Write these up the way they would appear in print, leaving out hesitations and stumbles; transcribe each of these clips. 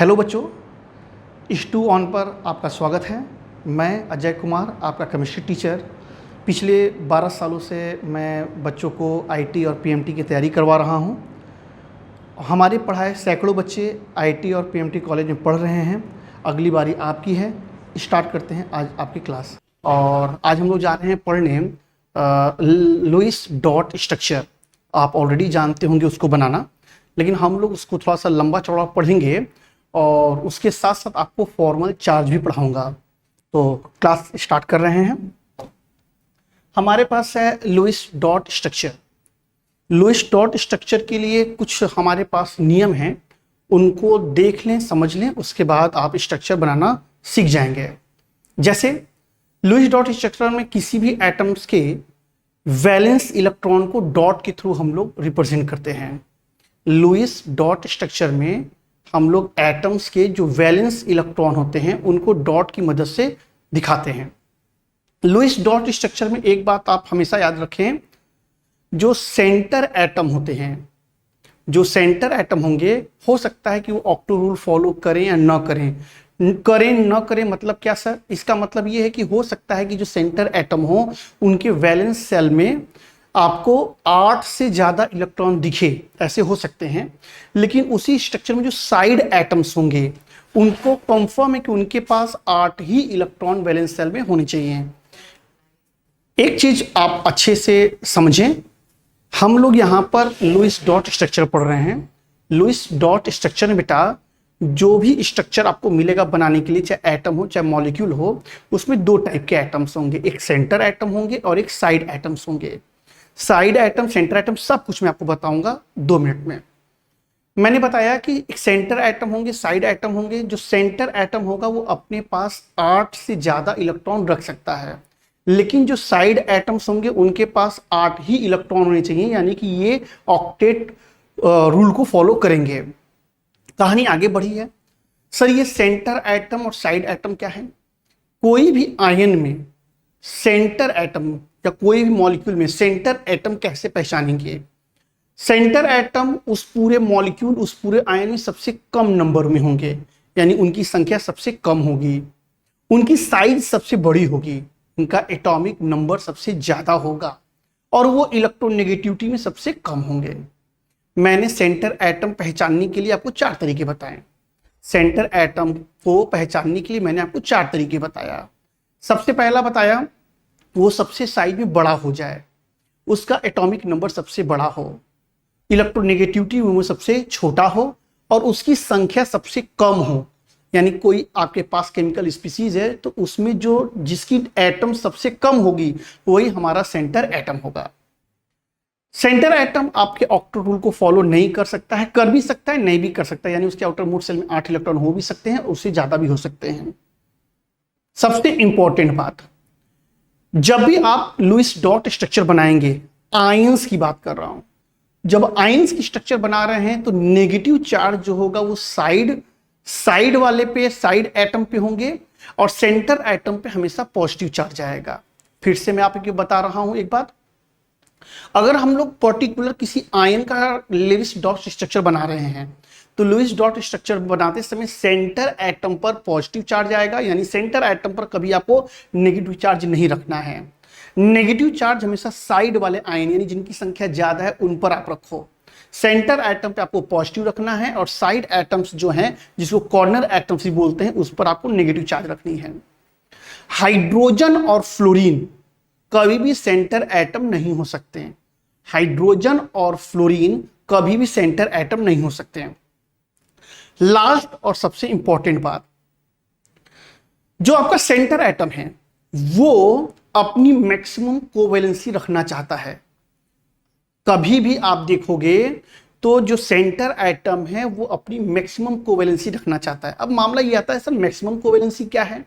Hello बच्चों, इस2 on पर आपका स्वागत है। मैं अजय कुमार, आपका केमिस्ट्री टीचर। पिछले 12 सालों से मैं बच्चों को आईटी और पीएमटी की तैयारी करवा रहा हूं। हमारे पढ़ाए सैकड़ों बच्चे आईटी और पीएमटी कॉलेज में पढ़ रहे हैं। अगली बारी आपकी है। स्टार्ट करते हैं आज आपकी क्लास। और आज हम लोग जा रहे हैं पढ़ने लुईस डॉट स्ट्रक्चर। आप ऑलरेडी जानते होंगे उसको बनाना, लेकिन हम लोग उसको थोड़ा सा लंबा चौड़ा पढ़ेंगे और उसके साथ साथ आपको फॉर्मल चार्ज भी पढ़ाऊंगा। तो क्लास स्टार्ट कर रहे हैं। हमारे पास है Lewis dot structure. Lewis dot structure के लिए कुछ हमारे पास नियम हैं, उनको देख लें, समझ लें, उसके बाद आप स्ट्रक्चर बनाना सीख जाएंगे। जैसे लुईस डॉट स्ट्रक्चर में किसी भी एटम्स के वैलेंस इलेक्ट्रॉन को डॉट के थ्रू हम लोग रिप्रेजेंट करते हैं। लुईस डॉट स्ट्रक्चर में हम लोग एटम्स के जो वैलेंस इलेक्ट्रॉन होते हैं उनको डॉट की मदद से दिखाते हैं। लुईस डॉट स्ट्रक्चर में एक बात आप हमेशा याद रखें, जो सेंटर एटम होते हैं, जो सेंटर एटम होंगे, हो सकता है कि वो ऑक्टो रूल फॉलो करें या ना करें। न करें मतलब क्या सर? इसका मतलब ये है कि हो सकता है कि जो सेंटर एटम हो उनके वैलेंस सेल में आपको 8 से ज्यादा इलेक्ट्रॉन दिखे, ऐसे हो सकते हैं। लेकिन उसी स्ट्रक्चर में जो साइड एटम्स होंगे उनको कंफर्म है कि उनके पास 8 ही इलेक्ट्रॉन वैलेंस सेल में होने चाहिए। एक चीज आप अच्छे से समझें, हम लोग यहां पर लुईस डॉट स्ट्रक्चर पढ़ रहे हैं। लुईस डॉट स्ट्रक्चर में बेटा जो भी स्ट्रक्चर आपको मिलेगा बनाने के लिए, चाहे एटम हो चाहे मॉलिक्यूल हो, उसमें 2 टाइप के एटम्स होंगे। एक सेंटर एटम होंगे और एक साइड एटम्स होंगे। साइड एटम, सेंटर एटम, सब कुछ मैं आपको बताऊंगा 2 मिनट में। मैंने बताया कि एक सेंटर एटम होंगे, साइड एटम होंगे। जो सेंटर एटम होगा वो अपने पास 8 से ज्यादा इलेक्ट्रॉन रख सकता है, लेकिन जो साइड एटम्स होंगे उनके पास 8 ही इलेक्ट्रॉन होने चाहिए, यानी कि ये ऑक्टेट रूल को फॉलो करेंगे। कहानी आगे बढ़ी है। सर ये सेंटर एटम और साइड एटम क्या है? कोई भी आयन में सेंटर एटम या कोई भी मॉलिक्यूल में सेंटर एटम कैसे पहचानेंगे? सेंटर एटम उस पूरे मॉलिक्यूल, उस पूरे आयन में सबसे कम नंबर में होंगे, यानी उनकी संख्या सबसे कम होगी, उनकी साइज सबसे बड़ी होगी, उनका एटॉमिक नंबर सबसे ज्यादा होगा और वो इलेक्ट्रोनेगेटिविटी में सबसे कम होंगे। मैंने सेंटर एटम पहचानने के लिए आपको 4 तरीके बताए। सेंटर एटम को पहचानने के लिए मैंने आपको 4 तरीके बताया। सबसे पहला बताया, वो सबसे साइज में बड़ा हो जाए, उसका एटॉमिक नंबर सबसे बड़ा हो, इलेक्ट्रोनेगेटिविटी में वो सबसे छोटा हो और उसकी संख्या सबसे कम हो। यानी कोई आपके पास केमिकल स्पीसीज है तो उसमें जो जिसकी एटम सबसे कम होगी वही हमारा सेंटर एटम होगा। सेंटर एटम आपके ऑक्टो रूल को फॉलो नहीं कर सकता है, कर भी सकता है, नहीं भी कर सकता है, यानी उसके आउटर मोस्ट सेल में 8 इलेक्ट्रॉन हो भी सकते हैं, उससे ज्यादा भी हो सकते हैं। सबसे इंपॉर्टेंट बात, जब भी आप लुईस डॉट स्ट्रक्चर बनाएंगे, आयंस की बात कर रहा हूं, जब आयंस की स्ट्रक्चर बना रहे हैं तो नेगेटिव चार्ज जो होगा वो साइड वाले पे, साइड एटम पे होंगे और सेंटर एटम पे हमेशा पॉजिटिव चार्ज आएगा। फिर से मैं आपको बता रहा हूं एक बात, अगर हम लोग पर्टिकुलर किसी आयन का लुईस डॉट स्ट्रक्चर बना रहे हैं तो लुईस डॉट स्ट्रक्चर बनाते समय सेंटर एटम पर पॉजिटिव चार्ज आएगा, यानी सेंटर एटम पर कभी आपको नेगेटिव चार्ज नहीं रखना है। नेगेटिव चार्ज हमेशा साइड वाले आयन, यानी जिनकी संख्या ज्यादा है, उन पर आप रखो। सेंटर एटम पे आपको पॉजिटिव रखना है और साइड एटम्स जो हैं, जिसको कॉर्नर एटम्स भी बोलते हैं, उस पर आपको नेगेटिव चार्ज रखनी है। हाइड्रोजन और फ्लोरीन कभी भी सेंटर एटम नहीं हो सकते हैं। हाइड्रोजन और फ्लोरीन कभी भी सेंटर एटम नहीं हो सकते हैं। लास्ट और सबसे इंपॉर्टेंट बात, जो आपका सेंटर एटम है वो अपनी मैक्सिमम कोवैलेंसी रखना चाहता है। कभी भी आप देखोगे तो जो सेंटर एटम है वो अपनी मैक्सिमम कोवैलेंसी रखना चाहता है। अब मामला ये आता है, सर मैक्सिमम कोवैलेंसी क्या है?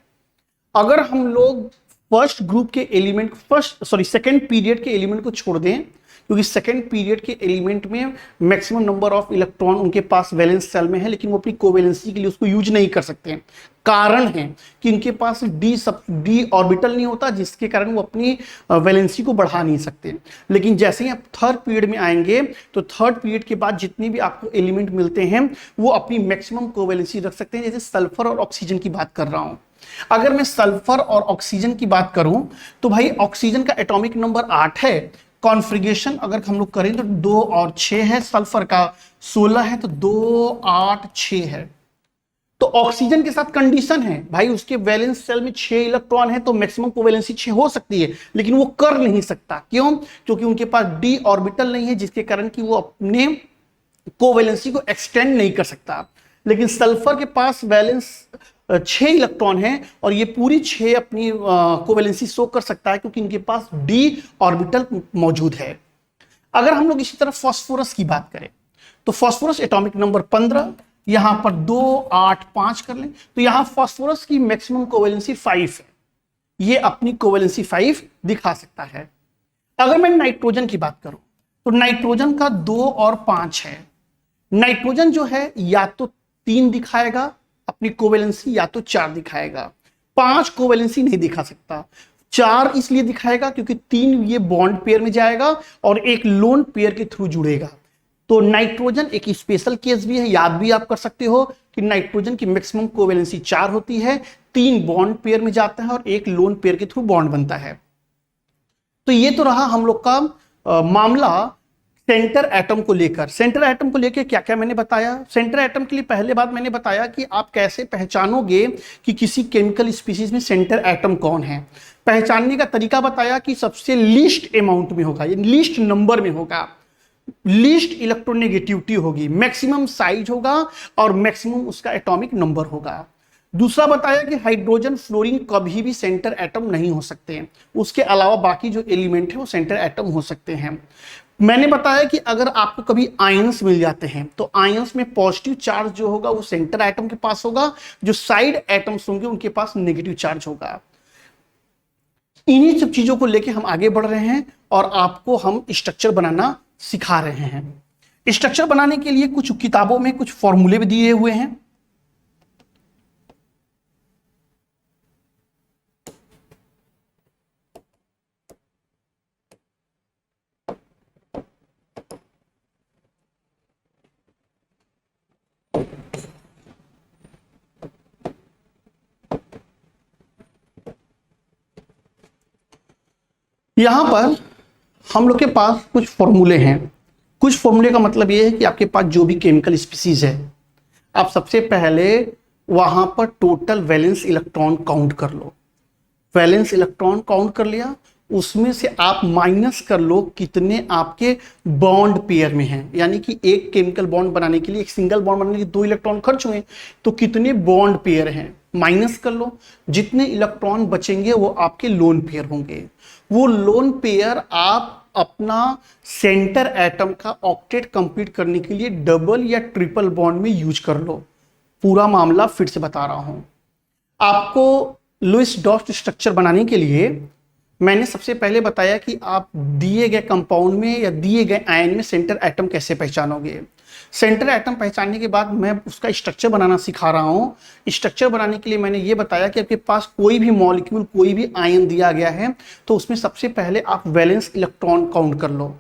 अगर हम लोग फर्स्ट ग्रुप के एलिमेंट, सेकंड पीरियड के एलिमेंट को छोड़ दें, क्योंकि सेकेंड पीरियड के एलिमेंट में मैक्सिमम नंबर ऑफ इलेक्ट्रॉन उनके पास वैलेंस सेल में है, लेकिन वो अपनी कोवेलेंसी के लिए उसको यूज नहीं कर सकते हैं। कारण है कि उनके पास डी ऑर्बिटल नहीं होता, जिसके कारण वो अपनी वैलेंसी को बढ़ा नहीं सकते। लेकिन जैसे ही आप थर्ड पीरियड में आएंगे तो थर्ड पीरियड के बाद जितने भी आपको एलिमेंट मिलते हैं वो अपनी मैक्सिमम कोवेलेंसी रख सकते हैं। जैसे सल्फर और ऑक्सीजन की बात कर रहा हूं, अगर मैं सल्फर और ऑक्सीजन की बात करूं तो भाई ऑक्सीजन का एटॉमिक नंबर 8 है, कॉन्फ़िगरेशन अगर हम लोग करें तो 2 और 6 है, सल्फर का 16 है, तो 2 8 6 है। तो ऑक्सीजन के साथ कंडीशन है भाई उसके वैलेंस सेल में 6 इलेक्ट्रॉन है, तो मैक्सिमम कोवेलेंसी 6 हो सकती है, लेकिन वो कर नहीं सकता। क्यों? क्योंकि उनके पास डी ऑर्बिटल नहीं है, जिसके कारण कि वो अपने कोवेलेंसी को एक्सटेंड नहीं कर सकता। लेकिन सल्फर के पास वैलेंस 6 इलेक्ट्रॉन है और ये पूरी 6 अपनी कोवेलेंसी शो कर सकता है, क्योंकि इनके पास डी ऑर्बिटल मौजूद है। अगर हम लोग इसी तरह फास्फोरस की बात करें तो फास्फोरस एटॉमिक नंबर 15, यहां पर 2 8 5 कर लें, तो यहां फास्फोरस की मैक्सिमम कोवेलेंसी 5 है, ये अपनी कोवेलेंसी 5 दिखा सकता है। अगर मैं नाइट्रोजन की बात करूं तो नाइट्रोजन का 2 और 5 है। नाइट्रोजन जो है या तो 3 दिखाएगा अपनी कोवेलेंसी, या तो 4 दिखाएगा। 5 कोवेलेंसी नहीं दिखा सकता। 4 इसलिए दिखाएगा क्योंकि 3 ये बॉन्ड पेयर में जाएगा और एक लोन पेयर के थ्रू जुड़ेगा। तो नाइट्रोजन एक स्पेशल केस भी है, याद भी आप कर सकते हो कि नाइट्रोजन की मैक्सिमम कोवेलेंसी 4 होती है, 3 बॉन्ड पेयर में जाता है और एक लोन पेयर के थ्रू बॉन्ड बनता है। तो ये तो रहा हम लोग का मामला सेंटर एटम को लेकर। सेंटर एटम को लेकर क्या क्या मैंने बताया। सेंटर एटम के लिए पहले बात मैंने बताया कि आप कैसे पहचानोगे कि किसी केमिकल स्पीशीज में सेंटर एटम कौन है। पहचानने का तरीका बताया कि सबसे लीस्ट अमाउंट में होगा, ये लीस्ट नंबर में होगा, लीस्ट इलेक्ट्रोनेगेटिविटी होगी, मैक्सिमम साइज होगा और मैक्सिमम उसका एटॉमिक नंबर होगा। दूसरा बताया कि हाइड्रोजन फ्लोरीन कभी भी सेंटर एटम नहीं हो सकते हैं, उसके अलावा बाकी जो एलिमेंट है वो सेंटर एटम हो सकते हैं। मैंने बताया कि अगर आपको कभी आयंस मिल जाते हैं तो आयंस में पॉजिटिव चार्ज जो होगा वो सेंटर एटम के पास होगा, जो साइड एटम्स होंगे उनके पास नेगेटिव चार्ज होगा। इन्हीं सब चीजों को लेके हम आगे बढ़ रहे हैं और आपको हम स्ट्रक्चर बनाना सिखा रहे हैं। स्ट्रक्चर बनाने के लिए कुछ किताबों में कुछ फॉर्मूले भी दिए हुए हैं। यहां पर हम लोग के पास कुछ फॉर्मूले हैं। कुछ फॉर्मूले का मतलब यह है कि आपके पास जो भी केमिकल स्पीसीज है, आप सबसे पहले वहां पर टोटल वैलेंस इलेक्ट्रॉन काउंट कर लो। वैलेंस इलेक्ट्रॉन काउंट कर लिया, उसमें से आप माइनस कर लो कितने आपके बॉन्ड पेयर में हैं। यानी कि एक केमिकल बॉन्ड बनाने के लिए, एक सिंगल बॉन्ड बनाने के लिए 2 इलेक्ट्रॉन खर्च हुए, तो कितने बॉन्ड पेयर हैं माइनस कर लो। जितने इलेक्ट्रॉन बचेंगे वो आपके लोन पेयर होंगे। वो लोन पेयर आप अपना सेंटर एटम का ऑक्टेट कंप्लीट करने के लिए डबल या ट्रिपल बॉन्ड में यूज कर लो। पूरा मामला फिर से बता रहा हूं। आपको लुईस डॉट स्ट्रक्चर बनाने के लिए मैंने सबसे पहले बताया कि आप दिए गए कंपाउंड में या दिए गए आयन में सेंटर एटम कैसे पहचानोगे। सेंटर एटम पहचानने के बाद मैं उसका स्ट्रक्चर बनाना सिखा रहा हूं। स्ट्रक्चर बनाने के लिए मैंने ये बताया कि आपके पास कोई भी मॉलिक्यूल, कोई भी आयन दिया गया है तो उसमें सबसे पहले आप वैलेंस इलेक्ट्रॉन काउंट कर लो।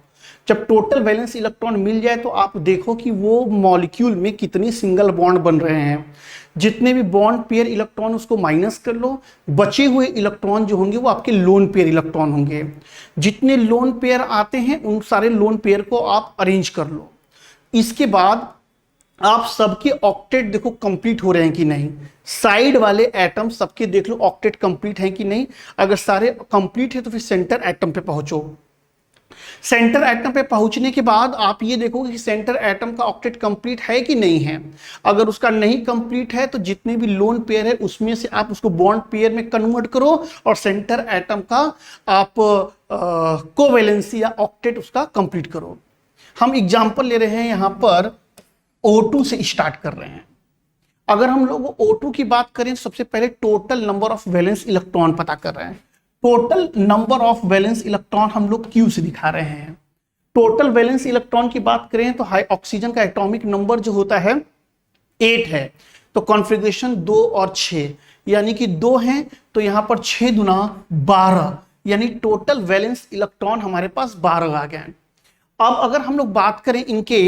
जब टोटल वैलेंस इलेक्ट्रॉन मिल जाए तो आप देखो कि वो मॉलिक्यूल में कितनी सिंगल बॉन्ड बन रहे हैं। जितने भी बॉन्ड पेयर इलेक्ट्रॉन उसको माइनस कर लो, बचे हुए इलेक्ट्रॉन जो होंगे वो आपके लोन पेयर इलेक्ट्रॉन होंगे। जितने लोन पेयर आते हैं उन सारे लोन पेयर को आप अरेंज कर लो। इसके बाद आप सबके ऑक्टेट देखो कंप्लीट हो रहे हैं कि नहीं। साइड वाले एटम सबके देख लो ऑक्टेट कंप्लीट है कि नहीं। अगर सारे कंप्लीट है तो फिर सेंटर एटम पे पहुंचो। सेंटर एटम पे पहुंचने के बाद आप ये देखोगे कि सेंटर एटम का ऑक्टेट कंप्लीट है कि नहीं है। अगर उसका नहीं कंप्लीट है तो जितने भी लोन पेयर है उसमें से आप उसको बॉन्ड पेयर में कन्वर्ट करो और सेंटर एटम का आप कोवेलेंसी या ऑक्टेट उसका कंप्लीट करो। हम एग्जांपल ले रहे हैं, यहां पर O2 से स्टार्ट कर रहे हैं। अगर हम लोग O2 की बात करें सबसे पहले total number of valence electron पता कर रहे हैं। Total number of valence electron हम लोग Q से दिखा रहे हैं। टोटल वैलेंस इलेक्ट्रॉन की बात करें तो हाई ऑक्सीजन का एटॉमिक नंबर जो होता है 8 है, तो कॉन्फ़िगरेशन 2 और 6, यानी कि 2 हैं तो यहां पर 6 दुना 12, यानी टोटल वैलेंस इलेक्ट्रॉन हमारे पास 12 आ गए हैं। अब अगर हम लोग बात करें इनके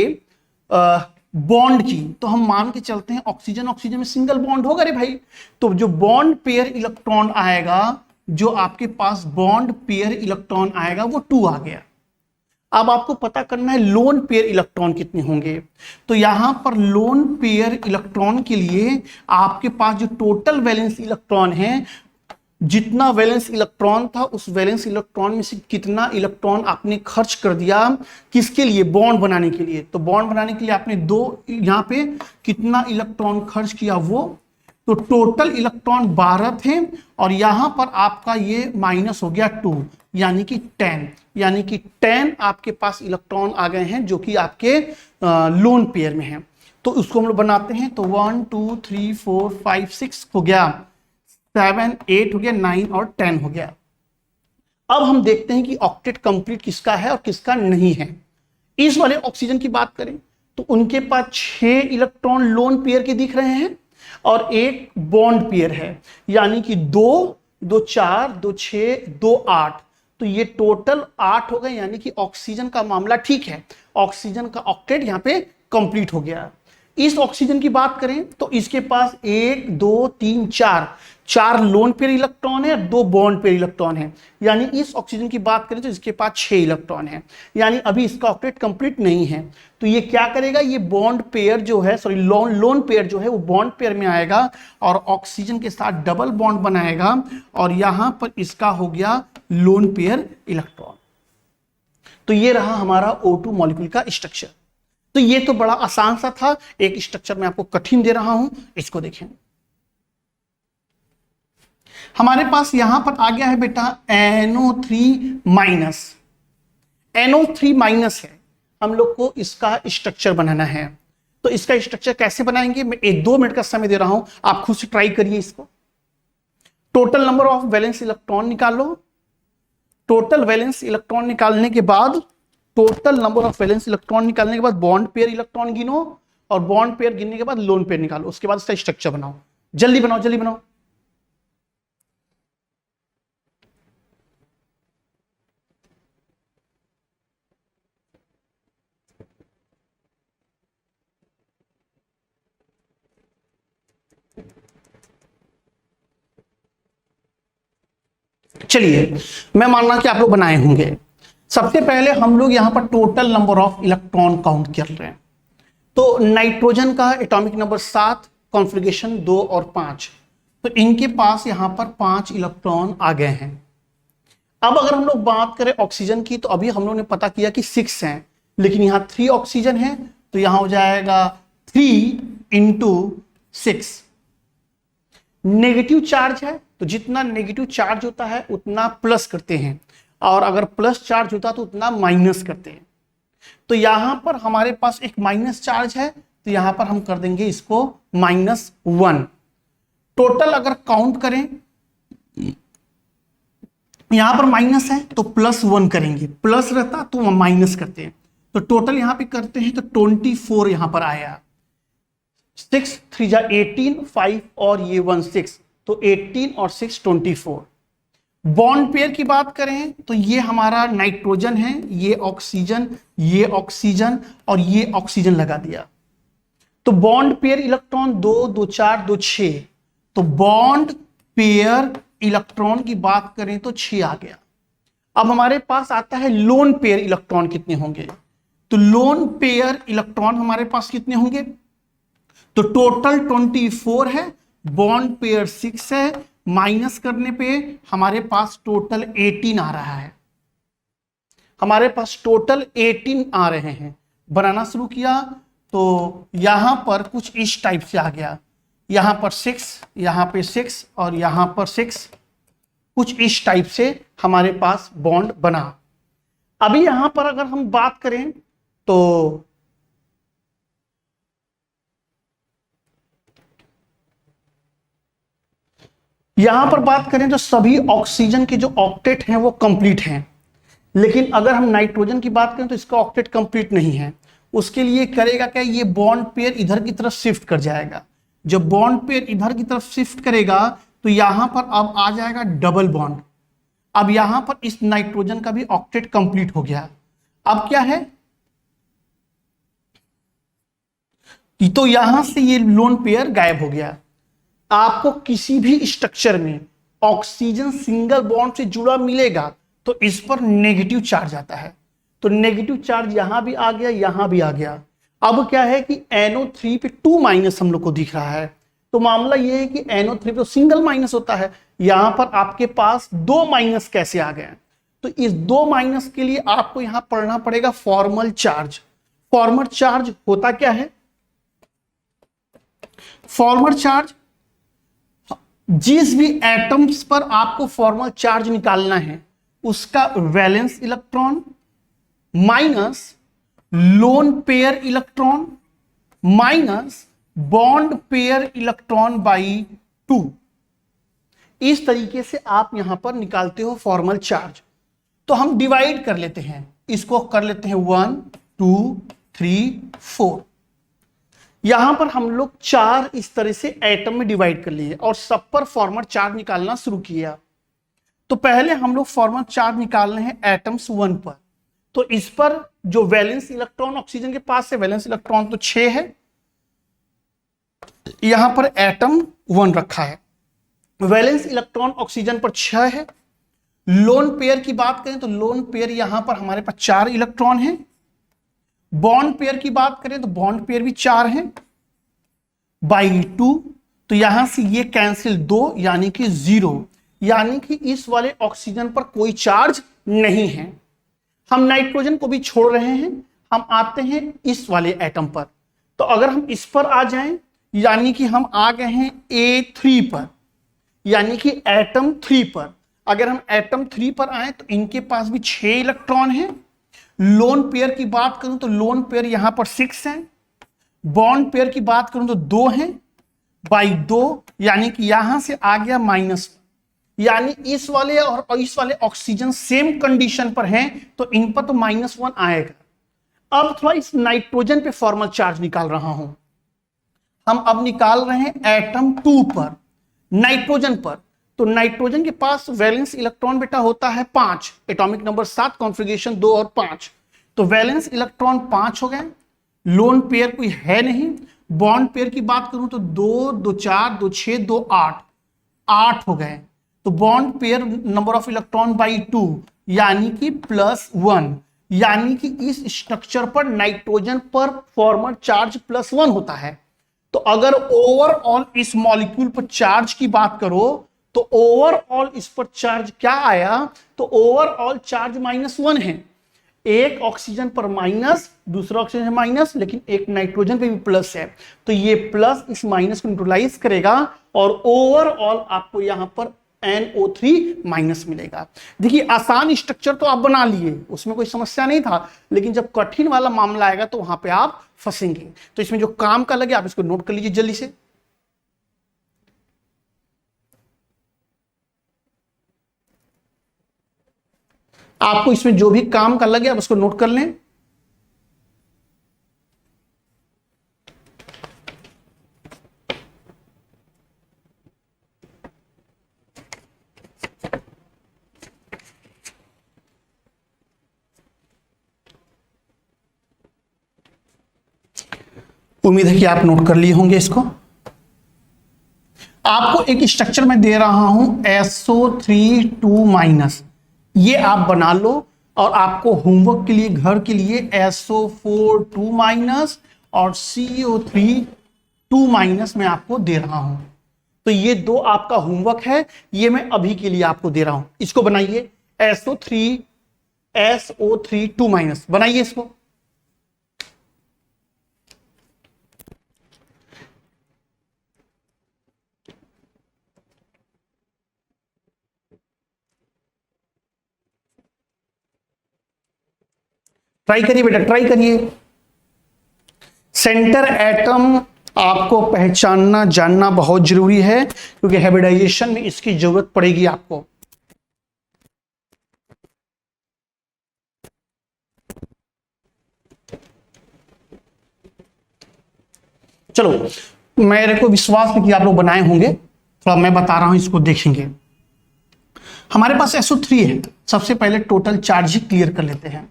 बॉन्ड की, तो हम मान के चलते हैं ऑक्सीजन ऑक्सीजन में सिंगल बॉन्ड होगा रे भाई, तो जो बॉन्ड पेयर इलेक्ट्रॉन आएगा, जो आपके पास बॉन्ड पेयर इलेक्ट्रॉन आएगा वो 2 आ गया। अब आपको पता करना है लोन पेयर इलेक्ट्रॉन कितने होंगे, तो यहां पर लोन पेयर इलेक्ट्रॉन के लिए आपके पास जो टोटल वैलेंस इलेक्ट्रॉन है, जितना वैलेंस इलेक्ट्रॉन था उस वैलेंस इलेक्ट्रॉन में से कितना इलेक्ट्रॉन आपने खर्च कर दिया किसके लिए, बॉन्ड बनाने के लिए। तो बॉन्ड बनाने के लिए आपने 2 यहां पे कितना इलेक्ट्रॉन खर्च किया वो, तो टोटल इलेक्ट्रॉन 12 थे और यहां पर आपका ये माइनस हो गया 2, यानी कि 10, यानी कि 10 आपके पास इलेक्ट्रॉन आ गए हैं जो कि आपके लोन पेयर में हैं। तो उसको हम लोग बनाते हैं, तो 1 2 3 4 5 6 हो गया, 7 8 हो गया, 9 और 10 हो गया। अब हम देखते हैं कि ऑक्टेट कंप्लीट किसका है और किसका नहीं है। इस वाले ऑक्सीजन की बात करें तो उनके पास 6 इलेक्ट्रॉन लोन पेयर के दिख रहे हैं और एक बॉन्ड पेयर है, यानी कि 2 2 4 2 6 2 8, तो ये टोटल 8 हो गए, यानी कि ऑक्सीजन का मामला ठीक है, ऑक्सीजन का ऑक्टेट यहां पे कंप्लीट हो गया। इस ऑक्सीजन की बात करें तो इसके पास 1 2 3 4 लोन पेयर इलेक्ट्रॉन है, 2 बॉन्ड पेयर इलेक्ट्रॉन है, यानी इस ऑक्सीजन की बात करें तो इसके पास 6 इलेक्ट्रॉन है, यानी अभी इसका ऑक्टेट कंप्लीट नहीं है। तो ये क्या करेगा, ये बॉन्ड पेयर जो है, सॉरी लोन पेयर जो है वो बॉन्ड पेयर में आएगा और ऑक्सीजन के साथ डबल बॉन्ड बनाएगा और यहां पर इसका हो गया लोन पेयर इलेक्ट्रॉन। तो ये रहा हमारा O2 मॉलिक्यूल का स्ट्रक्चर। तो ये तो बड़ा आसान सा था, एक स्ट्रक्चर मैं आपको कठिन दे रहा हूं, इसको देखें। हमारे पास यहां पर आ गया है बेटा NO3 माइनस, NO3 माइनस है, हम लोग को इसका स्ट्रक्चर बनाना है। तो इसका स्ट्रक्चर कैसे बनाएंगे, मैं 1-2 मिनट का समय दे रहा हूं, आप खुद से ट्राई करिए इसको। Total number of valence electron निकालो, टोटल वैलेंस इलेक्ट्रॉन निकालने के बाद, total number of valence electron निकालने के बाद बॉन्ड पेयर इलेक्ट्रॉन गिनो और बॉन्ड पेयर गिनने के बाद लोन पेयर निकालो, उसके बाद इसका स्ट्रक्चर बनाओ। जल्दी बनाओ जल्दी बनाओ। चलिए, मैं मानना कि आप लोग बनाए होंगे। सबसे पहले हम लोग यहां पर total number of electron count कर रहे हैं। तो नाइट्रोजन का एटॉमिक नंबर 7, कॉन्फ़िगरेशन 2 और 5, तो इनके पास यहां पर 5 इलेक्ट्रॉन आ गए हैं। अब अगर हम लोग बात करें ऑक्सीजन की, तो अभी हम लोगों ने पता किया कि 6 हैं, लेकिन यहां 3 ऑक्सीजन है, तो यहां हो जाएगा 3 × 6। नेगेटिव चार्ज है, तो जितना नेगेटिव चार्ज होता है उतना प्लस करते हैं, और अगर प्लस चार्ज होता तो उतना माइनस करते हैं। तो यहां पर हमारे पास एक माइनस चार्ज है, तो यहां पर हम कर देंगे इसको -1। टोटल अगर काउंट करें, यहां पर माइनस है तो +1 करेंगे, प्लस रहता तो माइनस करते हैं। तो टोटल यहां पे करते हैं तो 24 यहां पर आया, 6 3 जा 18, 5 और ये 1 6, तो 18 और 6 24। बॉन्ड पेयर की बात करें तो ये हमारा नाइट्रोजन है, ये ऑक्सीजन और ये ऑक्सीजन लगा दिया। तो बॉन्ड पेयर इलेक्ट्रॉन 2 2 4 2 6, तो बॉन्ड पेयर इलेक्ट्रॉन की बात करें तो 6 आ गया। अब हमारे पास आता है लोन पेयर इलेक्ट्रॉन कितने होंगे, तो लोन पेयर इलेक्ट्रॉन हमारे पास कितने होंगे, तो टोटल 24 है, बॉन्ड पेयर 6 है, माइनस करने पे हमारे पास टोटल 18 आ रहा है, हमारे पास टोटल 18 आ रहे हैं। बनाना शुरू किया तो यहां पर कुछ इस टाइप से आ गया, यहां पर 6, यहां पे 6 और यहां पर 6, कुछ इस टाइप से हमारे पास बॉन्ड बना। अभी यहां पर अगर हम बात करें तो यहां पर बात करें तो सभी ऑक्सीजन के जो ऑक्टेट हैं वो कंप्लीट हैं, लेकिन अगर हम नाइट्रोजन की बात करें तो इसका ऑक्टेट कंप्लीट नहीं है। उसके लिए करेगा क्या, ये बॉन्ड पेयर इधर की तरफ शिफ्ट कर जाएगा। जब बॉन्ड पेयर इधर की तरफ शिफ्ट करेगा तो यहां पर अब आ जाएगा डबल बॉन्ड। अब यहां पर इस नाइट्रोजन का भी ऑक्टेट कंप्लीट हो गया। अब क्या है, तो यहां से ये लोन पेयर गायब हो गया। आपको किसी भी स्ट्रक्चर में ऑक्सीजन सिंगल बॉन्ड से जुड़ा मिलेगा तो इस पर नेगेटिव चार्ज आता है। तो नेगेटिव चार्ज यहां भी आ गया, यहां भी आ गया। अब क्या है कि NO3 पे 2- हम लोग को दिख रहा है। तो मामला यह है कि NO3 पे तो सिंगल माइनस होता है, यहां पर आपके पास 2- कैसे आ गए। तो इस 2- के लिए आपको यहां पढ़ना पड़ेगा फॉर्मल चार्ज। फॉर्मल चार्ज होता क्या है, फॉर्मल चार्ज जिस भी एटम्स पर आपको फॉर्मल चार्ज निकालना है उसका valence electron minus lone pair electron minus bond pair electron by 2, इस तरीके से आप यहां पर निकालते हो फॉर्मल चार्ज। तो हम डिवाइड कर लेते हैं, इसको कर लेते हैं 1 2 3 4। यहां पर हम लोग 4 इस तरह से एटम में डिवाइड कर लिए और सब पर फॉर्मल चार्ज निकालना शुरू किया। तो पहले हम लोग फॉर्मल चार्ज निकाल रहे हैं एटम्स 1 पर। तो इस पर जो वैलेंस इलेक्ट्रॉन ऑक्सीजन के पास है, वैलेंस इलेक्ट्रॉन तो 6 है, यहां पर एटम 1 रखा है। वैलेंस इलेक्ट्रॉन ऑक्सीजन पर 6 है। लोन पेयर की बात करें तो लोन पेयर यहां पर हमारे पास 4 इलेक्ट्रॉन है। बॉन्ड पेयर की बात करें तो बॉन्ड पेयर भी 4 है बाई 2। तो यहां से ये कैंसिल 2 यानी कि 0, यानी कि इस वाले ऑक्सीजन पर कोई चार्ज नहीं है। हम नाइट्रोजन को भी छोड़ रहे हैं, हम आते हैं इस वाले एटम पर। तो अगर हम इस पर आ जाएं यानी कि हम आ गए हैं A3 पर, यानी कि एटम 3 पर। अगर हम एटम 3 पर आए तो इनके पास भी 6 इलेक्ट्रॉन हैं। लोन पेयर की बात करूं तो लोन पेयर यहां पर 6 है। बॉन्ड पेयर की बात करूं तो 2 है बाई 2, यानी कि यहां से आ गया -1, यानी इस वाले और इस वाले ऑक्सीजन सेम कंडीशन पर हैं तो इन पर तो -1 आएगा। अब थोड़ा इस नाइट्रोजन पे फॉर्मल चार्ज निकाल रहा हूं। हम अब निकाल रहे हैं एटम 2 पर, नाइट्रोजन पर। तो नाइट्रोजन के पास वैलेंस इलेक्ट्रॉन बेटा होता है 5, एटॉमिक नंबर 7, कॉन्फ़िगरेशन 2 और 5। तो वैलेंस इलेक्ट्रॉन 5 हो गए। लोन पेयर कोई है नहीं। बॉन्ड पेयर की बात करूं तो 2 2 4 2 6 2 8, 8 हो गए। तो bond pair number of electron by 2 यानी कि +1, यानी कि इस स्ट्रक्चर पर नाइट्रोजन पर फॉर्मल चार्ज +1 होता है। तो अगर ओवरऑल इस मॉलिक्यूल पर चार्ज की बात करो तो ओवरऑल इस पर चार्ज क्या आया, तो ओवरऑल चार्ज -1 है। एक ऑक्सीजन पर माइनस, दूसरा ऑक्सीजन माइनस, लेकिन एक नाइट्रोजन पे भी प्लस है। तो ये प्लस इस माइनस को न्यूट्रलाइज करेगा और ओवरऑल आपको यहां पर NO3- मिलेगा। देखिए आसान स्ट्रक्चर तो आप बना लिए, उसमें कोई समस्या नहीं था, लेकिन जब कठिन वाला मामला आएगा तो वहां पे आप फंसेंगे। तो इसमें जो काम का लगे आप इसको नोट कर लीजिए जल्दी से। आपको इसमें जो भी काम का लगे आप उसको नोट कर लें। उम्मीद है कि आप नोट कर लिए होंगे इसको। आपको एक स्ट्रक्चर में दे रहा हूं SO3 ये आप बना लो और आपको होमवर्क के लिए घर के लिए SO4 और CO3 मैं आपको दे रहा हूं। तो ये 2 आपका होमवर्क है, ये मैं अभी के लिए आपको दे रहा हूं। इसको बनाइए SO3 बनाइए इसको। ट्राई करिए बेटा, ट्राई करिए। सेंटर एटम आपको पहचानना जानना बहुत जरूरी है क्योंकि हाइब्रिडाइजेशन में इसकी जरूरत पड़ेगी आपको। चलो, मेरे को विश्वास है कि आप लोग बनाए होंगे, थोड़ा मैं बता रहा हूं, इसको देखेंगे। हमारे पास SO3 है। सबसे पहले टोटल चार्ज ही क्लियर कर लेते हैं।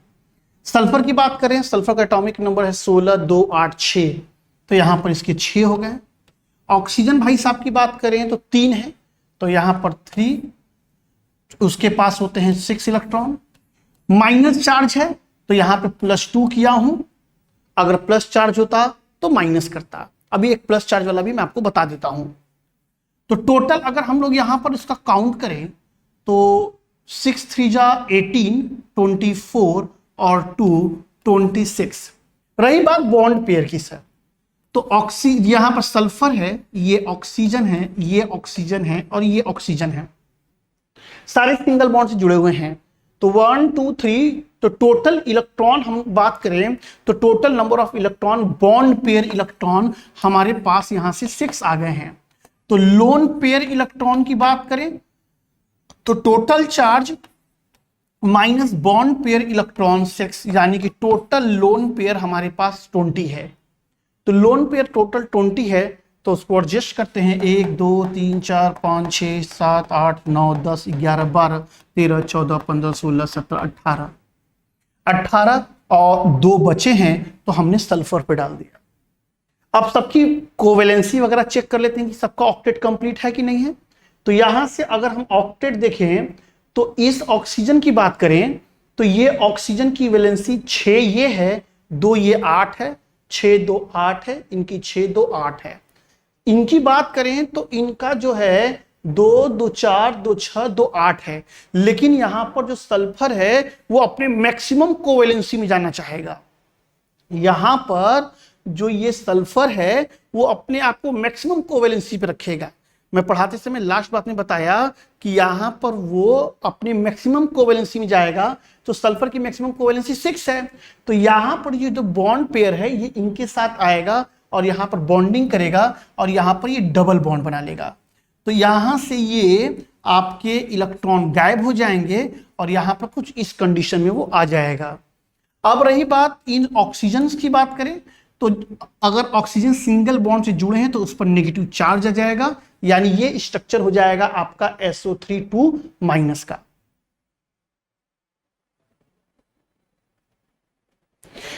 सल्फर की बात करें, सल्फर का एटॉमिक नंबर है 16, 2, 8, 6, तो यहां पर इसके 6 हो गए। ऑक्सीजन भाई साहब की बात करें तो 3 है, तो यहां पर 3, उसके पास होते हैं 6 इलेक्ट्रॉन। माइनस चार्ज है तो यहां पे +2 किया हूं, अगर प्लस चार्ज होता तो माइनस करता। अभी एक प्लस चार्ज वाला भी मैं आपको बता देता हूं। तो टोटल अगर हम लोग यहां पर इसका काउंट करें तो 6 3 जा 18, 24 और 2 26। रही बात बॉन्ड पेयर की सर, तो यहां पर सल्फर है, ये ऑक्सीजन है, ये ऑक्सीजन है और ये ऑक्सीजन है, सारे सिंगल बॉन्ड से जुड़े हुए हैं। तो 1 2 3, तो टोटल इलेक्ट्रॉन हम बात करें तो total number of electron, bond pair electron हमारे पास यहां से 6 आ गए हैं। तो लोन पेयर इलेक्ट्रॉन की बात करें तो total charge minus bond pair electron 6, यानी कि टोटल लोन पेयर हमारे पास 20 है। तो लोन पेयर टोटल 20 है, तो उसको एडजस्ट करते हैं। 1 2 3 4 5 6 7 8 9 10 11 12 13 14 15 16 17 18 18 और 2 बचे हैं, तो हमने सल्फर पे डाल दिया। अब सबकी कोवेलेंसी वगैरह चेक कर लेते हैं कि सबका ऑक्टेट कंप्लीट है कि नहीं है। तो यहां से अगर हम ऑक्टेट देखें तो इस ऑक्सीजन की बात करें तो ये ऑक्सीजन की वैलेंसी 6 ये है, 2 ये 8 है, 6 2 8 है, इनकी 6 2 8 है। इनकी बात करें तो इनका जो है 2 2 4 2 6 2 8 है, लेकिन यहां पर जो सल्फर है वो अपने मैक्सिमम कोवेलेंसी में जाना चाहेगा। यहां पर जो ये सल्फर है वो अपने आप को मैक्सिमम कोवेलेंसी पे रखेगा। मैं पढ़ाते समय लास्ट बात में बताया कि यहां पर वो अपने मैक्सिमम कोवेलेंसी में जाएगा, तो सल्फर की मैक्सिमम कोवेलेंसी 6 है, तो यहां पर ये जो बॉन्ड पेयर है ये इनके साथ आएगा और यहां पर बॉन्डिंग करेगा और यहां पर ये डबल बॉन्ड बना लेगा। तो यहां से ये आपके इलेक्ट्रॉन गायब हो जाएंगे और यहां पर कुछ इस कंडीशन में वो आ जाएगा। अब रही बात इन ऑक्सीजन की बात करें तो अगर ऑक्सीजन सिंगल बॉन्ड से जुड़े हैं तो उस पर नेगेटिव चार्ज आ जाएगा, यानी ये स्ट्रक्चर हो जाएगा आपका SO3 का।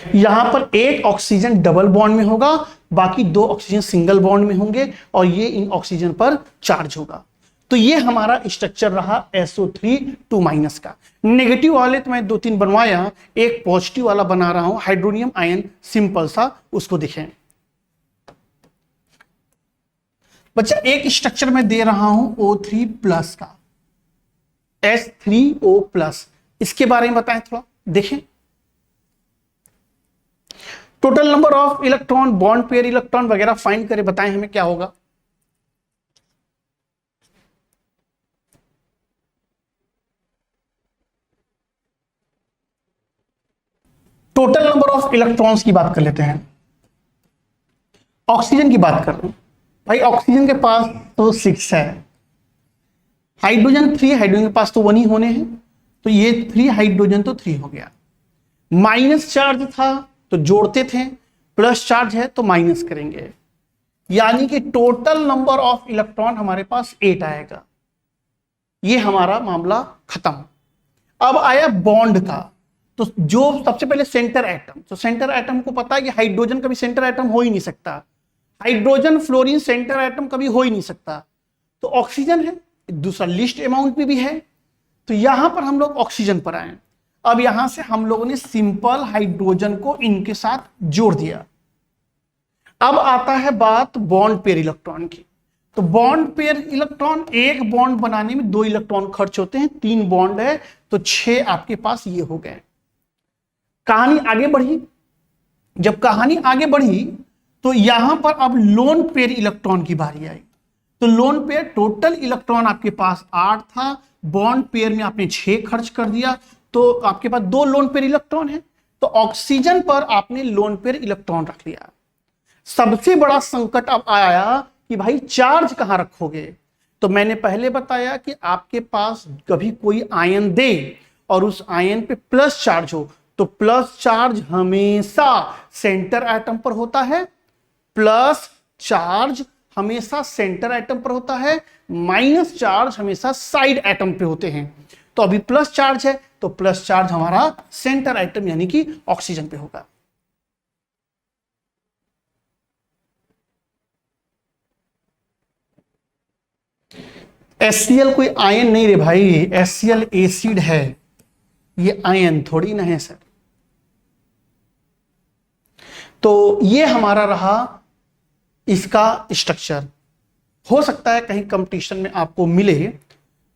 यहां पर एक ऑक्सीजन डबल बॉन्ड में होगा, बाकी 2 ऑक्सीजन सिंगल बॉन्ड में होंगे और ये इन ऑक्सीजन पर चार्ज होगा। तो ये हमारा स्ट्रक्चर रहा SO3 का। नेगेटिव वाले तो मैं 2-3 बनवाया, एक पॉजिटिव वाला बना रहा हूं, हाइड्रोनियम आयन सिंपल सा, उसको देखें। बच्चा एक स्ट्रक्चर में दे रहा हूं O3+ का, H3O+, इसके बारे में बताएं थोड़ा, देखें। Total number of electron, bond pair electron वगैरह फाइंड करें, बताएं हमें क्या होगा। टोटल नंबर ऑफ इलेक्ट्रॉन्स की बात कर लेते हैं। ऑक्सीजन की बात कर रहे हैं भाई, ऑक्सीजन के पास तो 6 है, हाइड्रोजन 3, हाइड्रोजन के पास तो 1 ही होने हैं, तो ये 3 हाइड्रोजन तो 3 हो गया। माइनस चार्ज था तो जोड़ते थे, प्लस चार्ज है तो माइनस करेंगे, यानी कि टोटल नंबर ऑफ इलेक्ट्रॉन हमारे पास 8 आएगा। ये हमारा मामला खत्म। अब आया बॉन्ड का, तो जो सबसे पहले सेंटर एटम, तो सेंटर एटम को पता है कि हाइड्रोजन कभी सेंटर एटम हो ही नहीं सकता, हाइड्रोजन फ्लोरीन सेंटर एटम कभी हो ही नहीं सकता। तो ऑक्सीजन है, दूसरा लिस्ट अमाउंट में भी है, तो यहां पर हम लोग ऑक्सीजन पर आए। अब यहां से हम लोगों ने सिंपल हाइड्रोजन को इनके साथ जोड़ दिया। अब आता है बात बॉन्ड पेयर इलेक्ट्रॉन की। तो बॉन्ड पेयर इलेक्ट्रॉन, एक बॉन्ड बनाने में 2 इलेक्ट्रॉन खर्च होते हैं, 3 बॉन्ड है तो 6 आपके पास ये हो गए। कहानी आगे बढ़ी, जब कहानी आगे बढ़ी तो यहां पर अब लोन पेयर इलेक्ट्रॉन की बारी आई। तो लोन पेयर, टोटल इलेक्ट्रॉन आपके पास 8 था, बॉन्ड पेयर में आपने 6 खर्च कर दिया, तो आपके पास 2 लोन पेयर इलेक्ट्रॉन है, तो ऑक्सीजन पर आपने लोन पेयर इलेक्ट्रॉन रख लिया। सबसे बड़ा संकट अब आया कि भाई चार्ज कहां रखोगे। तो मैंने पहले बताया कि आपके पास कभी कोई आयन दे और उस आयन पे प्लस चार्ज हो, तो प्लस चार्ज हमेशा सेंटर एटम पर होता है, प्लस चार्ज हमेशा सेंटर एटम पर होता है, माइनस चार्ज हमेशा साइड एटम पे होते हैं। तो अभी प्लस चार्ज है, तो प्लस चार्ज हमारा सेंटर एटम यानी कि ऑक्सीजन पे होगा। HCl कोई आयन नहीं रे भाई, HCl एसिड है, ये आयन थोड़ी ना है सर। तो ये हमारा रहा इसका स्ट्रक्चर। हो सकता है कहीं कंपटीशन में आपको मिले,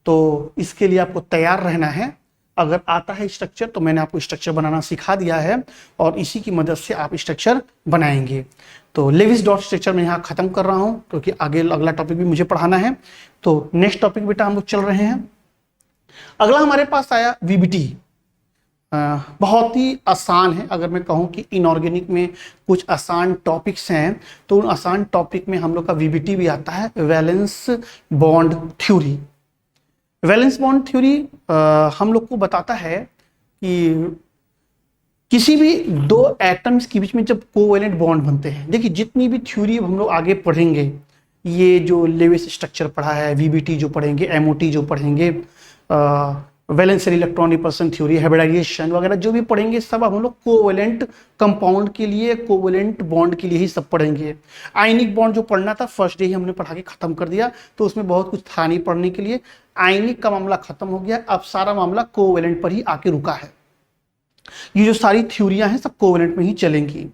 तो इसके लिए आपको तैयार रहना है। अगर आता है स्ट्रक्चर तो मैंने आपको स्ट्रक्चर बनाना सिखा दिया है और इसी की मदद से आप स्ट्रक्चर बनाएंगे। तो लेविस डॉट स्ट्रक्चर मैं यहाँ खत्म कर रहा हूँ क्योंकि आगे अगला टॉपिक भी मुझे पढ़ाना है। तो नेक्स्ट टॉपिक बेटा हम लोग चल रहे हैं। अगला हमारे पास आया वीबीटी। बहुत ही आसान है। अगर मैं कहूँ कि इनऑर्गेनिक में कुछ आसान टॉपिक्स हैं तो उन आसान टॉपिक में हम लोग का वीबीटी भी आता है, valence bond theory. Valence bond theory हम लोग को बताता है कि किसी भी दो एटम्स के बीच में जब कोवैलेंट बॉन्ड बनते हैं, देखिए जितनी भी थ्योरी हम लोग आगे पढ़ेंगे, ये जो लेविस स्ट्रक्चर पढ़ा है, वीबीटी जो पढ़ेंगे, एमओटी जो पढ़ेंगे, valence electron repulsion theory, hybridisation वगैरह जो भी पढ़ेंगे, सब हम लोग कोवैलेंट कंपाउंड के लिए, कोवैलेंट बॉन्ड के लिए ही सब पढ़ेंगे। आयनिक बॉन्ड जो पढ़ना था फर्स्ट डे ही हमने पढ़ा के खत्म कर दिया, तो उसमें बहुत कुछ था नहीं पढ़ने के लिए। आयनिक का मामला खत्म हो गया, अब सारा मामला कोवैलेंट पर ही आके रुका है। ये जो सारी थ्योरियां हैं सब कोवैलेंट में ही चलेंगी।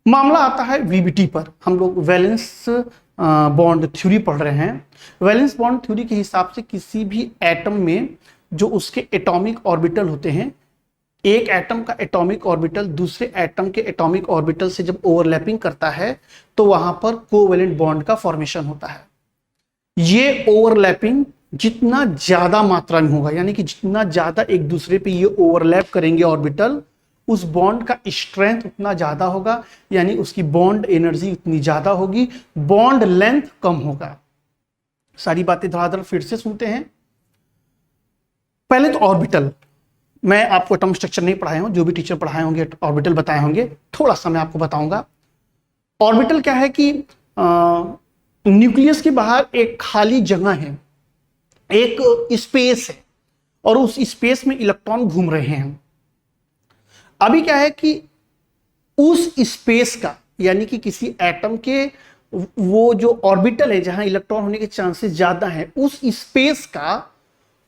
मामला आता है वीबीटी पर। हम लोग वैलेंस बॉन्ड थ्योरी पढ़ रहे हैं। वैलेंस बॉन्ड थ्योरी के हिसाब से किसी भी एटम में जो उसके एटॉमिक ऑर्बिटल होते हैं, एक एटम का एटॉमिक ऑर्बिटल दूसरे एटम के एटॉमिक ऑर्बिटल से जब ओवरलैपिंग करता है तो वहां पर कोवैलेंट बॉन्ड का फॉर्मेशन होता है। ये ओवरलैपिंग जितना ज्यादा मात्रा में होगा, यानी कि जितना ज्यादा एक दूसरे पे ये ओवरलैप करेंगे ऑर्बिटल, उस बॉन्ड का स्ट्रेंथ उतना ज्यादा होगा, यानी उसकी बॉन्ड एनर्जी उतनी ज्यादा होगी, बॉन्ड लेंथ कम होगा। सारी बातें धड़ाधड़ फिर से सुनते हैं। पहले तो ऑर्बिटल, मैं आपको एटॉमिक स्ट्रक्चर नहीं पढ़ाया हूं, जो भी टीचर पढ़ाए होंगे ऑर्बिटल बताए होंगे, थोड़ा सा मैं आपको बताऊंगा। ऑर्बिटल क्या है कि न्यूक्लियस के बाहर एक खाली जगह है, एक स्पेस है, और उस स्पेस में इलेक्ट्रॉन घूम रहे हैं। अभी क्या है कि उस स्पेस का, यानी कि किसी एटम के वो जो ऑर्बिटल है जहां इलेक्ट्रॉन होने के चांसेस ज्यादा है, उस स्पेस का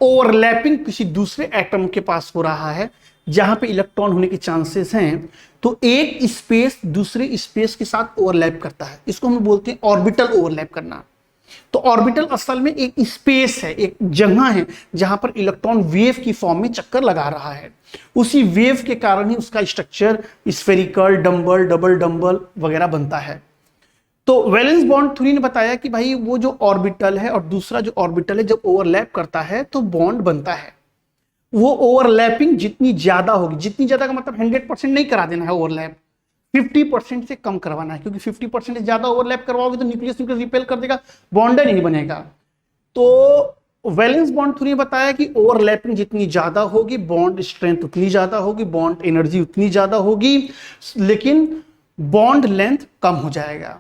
ओवरलैपिंग किसी दूसरे एटम के पास हो रहा है जहां पे इलेक्ट्रॉन होने के चांसेस हैं, तो एक स्पेस दूसरे स्पेस के साथ ओवरलैप करता है। इसको हम बोलते हैं ऑर्बिटल ओवरलैप करना। तो ऑर्बिटल असल में एक स्पेस है, एक जगह है जहां पर इलेक्ट्रॉन वेव की फॉर्म में चक्कर लगा रहा है। उसी वेव के कारण ही उसका structure spherical, dumbbell, double dumbbell वगैरह बनता है। तो वैलेंस बॉन्ड थ्योरी ने बताया कि भाई वो जो ऑर्बिटल है और दूसरा जो ऑर्बिटल है जब ओवरलैप करता है तो बॉन्ड बनता है। वो ओवरलैपिंग जितनी ज्यादा होगी, जितनी ज्यादा का मतलब 100% नहीं करा देना है ओवरलैप, 50% से कम करवाना है, क्योंकि 50% से ज्यादा ओवरलैप करवाओगे तो न्यूक्लियस रिपेल कर देगा, बॉन्ड नहीं बनेगा। तो वैलेंस बॉन्ड थ्योरी ने बताया कि ओवरलैपिंग जितनी ज्यादा होगी, बॉन्ड स्ट्रेंथ उतनी ज्यादा होगी, बॉन्ड एनर्जी उतनी ज्यादा होगी, लेकिन बॉन्ड लेंथ कम हो जाएगा।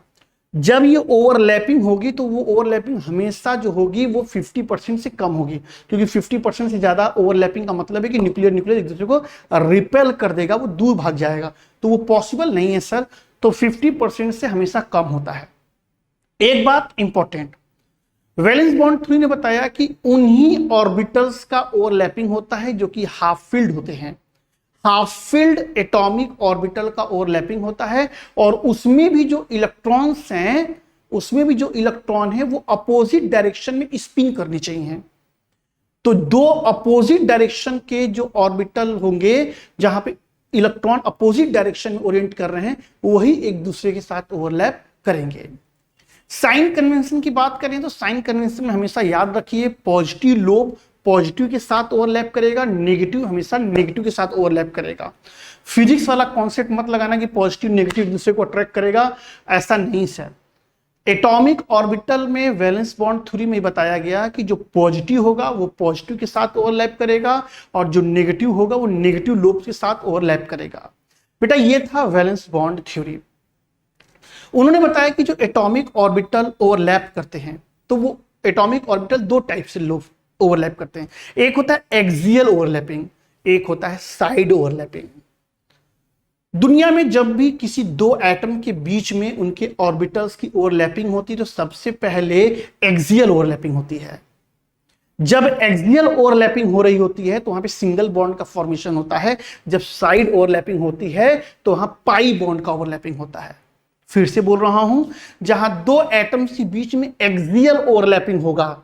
जब ये ओवरलैपिंग होगी तो वो ओवरलैपिंग हमेशा जो होगी वो 50% से कम होगी, क्योंकि 50% से ज्यादा ओवरलैपिंग का मतलब है कि न्यूक्लियर एक दूसरे को रिपेल कर देगा, वो दूर भाग जाएगा, तो वो पॉसिबल नहीं है सर। तो 50% से हमेशा कम होता है। एक बात इंपॉर्टेंट, वैलेंस बॉन्ड थ्योरी ने बताया कि उन्हीं ऑर्बिटल्स का ओवरलैपिंग होता है जो कि हाफ फिल्ड होते हैं। हाफ फिल्ड एटॉमिक ऑर्बिटल का ओवरलैपिंग होता है, और उसमें भी जो इलेक्ट्रॉन्स हैं, उसमें भी जो इलेक्ट्रॉन है वो अपोजिट डायरेक्शन में स्पिन करनी चाहिए। तो दो अपोजिट डायरेक्शन के जो ऑर्बिटल होंगे जहां पे इलेक्ट्रॉन अपोजिट डायरेक्शन में ओरिएंट कर रहे हैं, वही एक दूसरे के साथ ओवरलैप करेंगे। साइन कन्वेंशन की बात करें तो साइन कन्वेंशन में हमेशा याद रखिए, पॉजिटिव लोब पॉजिटिव के साथ ओवरलैप करेगा, नेगेटिव हमेशा नेगेटिव के साथ ओवरलैप करेगा। फिजिक्स वाला कॉन्सेप्ट मत लगाना कि पॉजिटिव नेगेटिव दूसरे को अट्रैक्ट करेगा, ऐसा नहीं सर। एटॉमिक ऑर्बिटल में वैलेंस बॉन्ड थ्योरी में बताया गया कि जो पॉजिटिव होगा वो पॉजिटिव के साथ ओवरलैप करेगा, और जो नेगेटिव होगा वो नेगेटिव लोब के साथ ओवरलैप करेगा। बेटा ये था वैलेंस बॉन्ड थ्योरी। उन्होंने बताया कि जो एटॉमिक ऑर्बिटल ओवरलैप करते हैं, तो वो एटॉमिक ऑर्बिटल दो टाइप से लोग ओवरलैप करते हैं। एक होता है एक्सियल ओवरलैपिंग, एक होता है साइड ओवरलैपिंग। दुनिया में जब भी किसी दो एटम के बीच में उनके ऑर्बिटल्स की ओवरलैपिंग होती है तो सबसे पहले एक्सियल ओवरलैपिंग होती है। जब एक्सियल ओवरलैपिंग हो रही होती है तो वहां पे सिंगल बॉन्ड का फॉर्मेशन होता है। जब साइड ओवरलैपिंग होती है तो वहां पाई बॉन्ड का ओवरलैपिंग होता है। फिर से बोल रहा हूं, जहां दो एटम्स के बीच में एक्सियल ओवरलैपिंग होगा,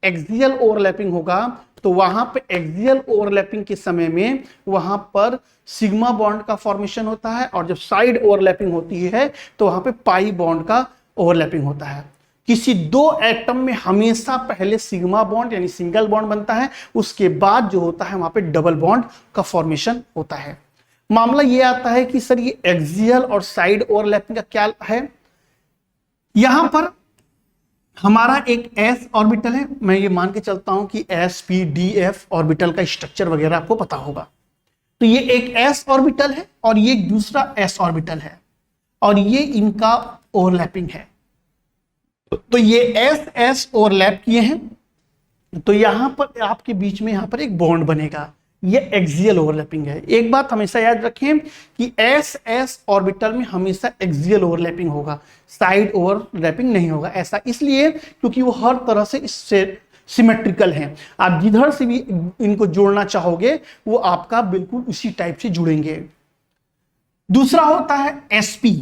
एक्सियल ओवरलैपिंग होगा, तो वहां पे एक्सियल ओवरलैपिंग के समय में वहां पर सिग्मा बॉन्ड का फॉर्मेशन होता है, और जब साइड ओवरलैपिंग होती है तो वहां पे पाई बॉन्ड का ओवरलैपिंग होता है। किसी दो एटम में हमेशा पहले सिग्मा बॉन्ड यानी सिंगल बॉन्ड बनता है, उसके बाद जो होता है वहां पे डबल बॉन्ड का फॉर्मेशन होता है। मामला ये आता है कि सर ये एक्सियल और साइड ओवरलैपिंग का क्या है। यहां पर हमारा एक s ऑर्बिटल है, मैं ये मान के चलता हूं कि sp-df ऑर्बिटल का स्ट्रक्चर वगैरह आपको पता होगा। तो ये एक s ऑर्बिटल है और ये दूसरा s ऑर्बिटल है, और ये इनका ओवरलैपिंग है। तो ये s ओवरलैप किए हैं, तो यहां पर आपके बीच में यहां पर एक बॉन्ड बनेगा, ये एक्सियल ओवरलैपिंग है। एक बात हमेशा याद रखें कि s ऑर्बिटल में हमेशा एक्सियल ओवरलैपिंग होगा, साइड ओवरलैपिंग नहीं होगा। ऐसा इसलिए क्योंकि वो हर तरह से इससे सिमेट्रिकल हैं। आप जिधर से भी इनको जोड़ना चाहोगे वो आपका बिल्कुल उसी टाइप से जुड़ेंगे। दूसरा होता है sp,